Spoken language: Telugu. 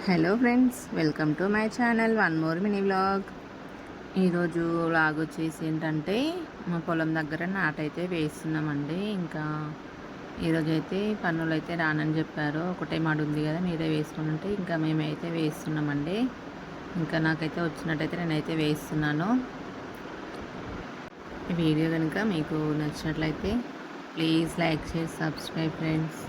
Hello friends, welcome to my channel one more mini vlog. ఈరోజు వ్లాగ్ వచ్చేసి ఏంటంటే మా పొలం దగ్గర నాటైతే వేస్తున్నామండి. ఇంకా ఈరోజు అయితే పన్నులు అయితే రానని చెప్పారు. ఒకటే మాడు ఉంది కదా, మీరే వేసుకుంటే ఇంకా మేమైతే వేస్తున్నామండి. ఇంకా నాకైతే వచ్చినట్టయితే నేనైతే వేస్తున్నాను. ఈ వీడియో కనుక మీకు నచ్చినట్లయితే ప్లీజ్ లైక్ చేసి సబ్స్క్రైబ్ ఫ్రెండ్స్.